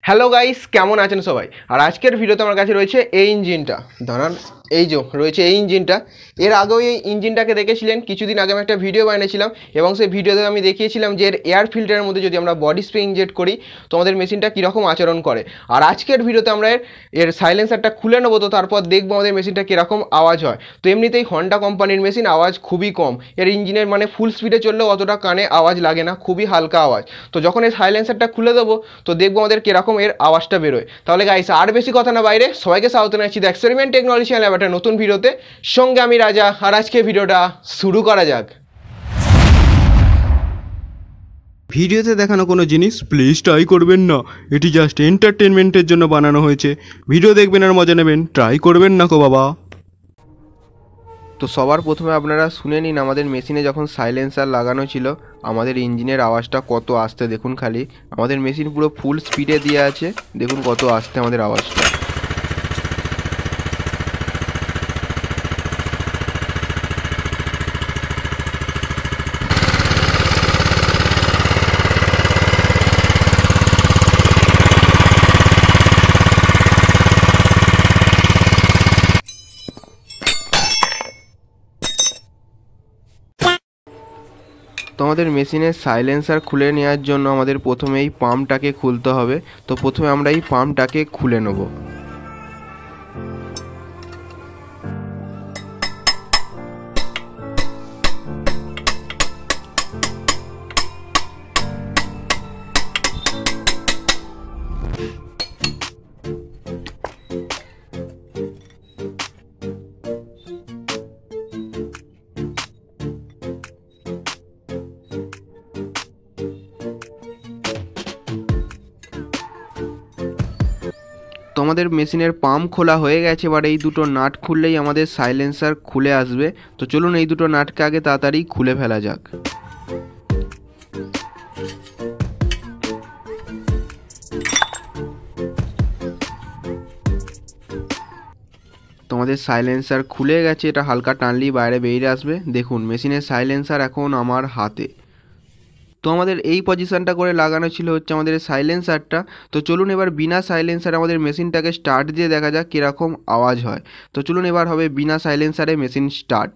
Hello guys, কেমন আছেন সবাই? আর আজকের ভিডিওতে আমার কাছে রয়েছে এই ইঞ্জিনটা। দাঁড়ান, এই যে রয়েছে এই ইঞ্জিনটা। এর আগেও এই ইঞ্জিনটাকে দেখেছিলেন, কিছুদিন আগে আমি একটা ভিডিও বানিয়েছিলাম এবং সেই ভিডিওতে আমি দেখিয়েছিলাম যে এর এয়ার ফিল্টারের মধ্যে যদি আমরা বডি স্প্রে ইনজেক্ট করি তো আমাদের মেশিনটা কীরকম আচরণ করে। আর আজকের ভিডিওতে আমরা এর সাইলেন্সারটা খুলে নেবো, তো তারপর দেখবো আমাদের মেশিনটা কীরকম আওয়াজ হয়। তো এমনিতেই হন্ডা কোম্পানির মেশিন, আওয়াজ খুবই কম। এর ইঞ্জিনের মানে ফুল স্পিডে চললেও অতটা কানে আওয়াজ লাগে না, খুবই হালকা আওয়াজ। তো যখন এই সাইলেন্সারটা খুলে দেবো তো দেখবো আমাদের কীরকম এর আওয়াজটা বেরোয়। তাহলে গাইস, আর বেশি কথা না বাইরে, সবাইকে স্বাগত জানাচ্ছি দ্য এক্সপেরিমেন্ট টেকনোলজি চ্যানেলে একটা নতুন ভিডিওতে। সঙ্গে আমি রাজা, আর আজকে ভিডিওটা শুরু করা যাক। ভিডিওতে দেখানো কোনো জিনিস প্লিজ ট্রাই করবেন না, এটি জাস্ট এন্টারটেনমেন্টের জন্য বানানো হয়েছে। ভিডিও দেখবেন আর মজা নেবেন, ট্রাই করবেন না কো বাবা। তো সবার প্রথমে আপনারা শুনে নিন আমাদের মেশিনে যখন সাইলেন্সার লাগানো ছিল আমাদের ইঞ্জিনের আওয়াজটা কত আসতে। দেখুন, খালি আমাদের মেশিন পুরো ফুল স্পিডে দিয়ে আছে, দেখুন কত আসতে আমাদের আওয়াজটা। তো আমাদের মেশিনের সাইলেন্সার খুলে নেওয়ার জন্য আমাদের প্রথমে এই পাম্পটাকে খুলতে হবে। তো প্রথমে আমরা এই পাম্পটাকে খুলে নেব। তো আমাদের মেশিনের পাম্প খোলা হয়ে গেছে। এবার এই দুটো নাট খুললেই আমাদের সাইলেন্সার খুলে আসবে। তো চলুন এই দুটো নাটকে আগে তাড়াতাড়ি খুলে ফেলা যাক। তো আমাদের সাইলেন্সার খুলে গেছে, এটা হালকা টানলেই বাইরে বেরিয়ে আসবে। দেখুন মেশিনের সাইলেন্সার এখন আমার হাতে। তো আমাদের এই পজিশনটা করে লাগানো ছিল হচ্ছে আমাদের সাইলেন্সারটা। তো চলুন এবার বিনা সাইলেন্সারে আমাদের মেশিনটাকে স্টার্ট দিয়ে দেখা যাক কীরকম আওয়াজ হয়। তো চলুন এবার হবে বিনা সাইলেন্সারে মেশিন স্টার্ট।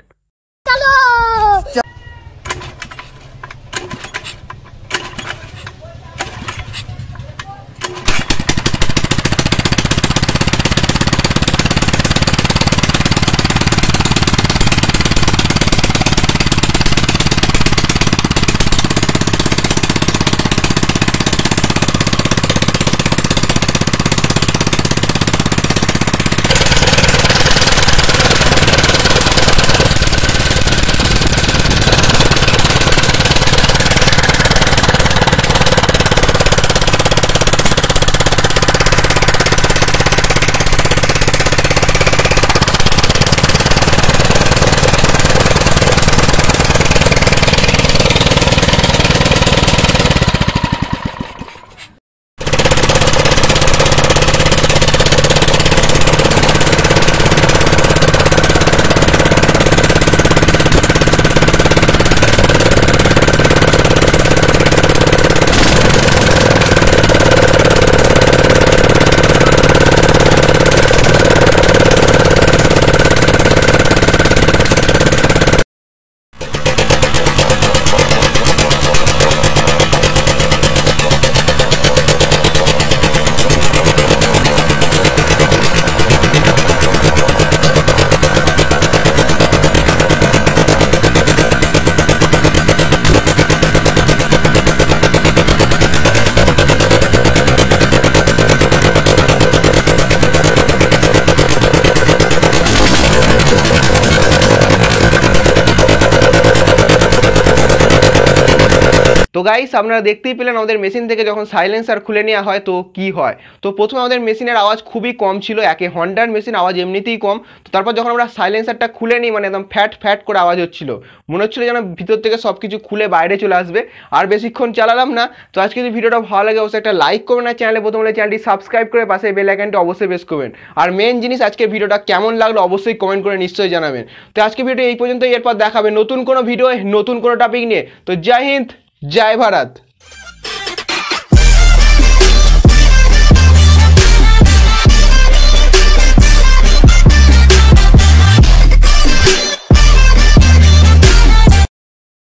তো গাইস, আপনারা দেখতেই পেলেন আমাদের মেশিন থেকে যখন সাইলেন্সার খুলে নেওয়া হয় তো কি হয়। তো প্রথমে আমাদের মেশিনের আওয়াজ খুবই কম ছিল, একে হন্ডার মেশিন আওয়াজ এমনিতেই কম। তো তারপর যখন আমরা সাইলেন্সারটা খুলে নিই মানে একদম ফ্যাট ফ্যাট করে আওয়াজ হচ্ছিল, মনে হচ্ছিল যেন ভিতর থেকে সব কিছু খুলে বাইরে চলে আসবে। আর বেশিক্ষণ চালালাম না। তো আজকে যদি ভিডিওটা ভালো লাগে অবশ্যই একটা লাইক করবেন, আর চ্যানেলে প্রথম হলে চ্যানেলটি সাবস্ক্রাইব করে পাশে বেল আইকনটি অবশ্যই প্রেস করবেন। আর মেন জিনিস, আজকে ভিডিওটা কেমন লাগলো অবশ্যই কমেন্ট করে নিশ্চয়ই জানাবেন। তো আজকে ভিডিও এই পর্যন্তই, এরপর দেখাবে নতুন কোনো ভিডিও নতুন কোনো টপিক নিয়ে। তো জয় হিন্দ, জয় ভারত।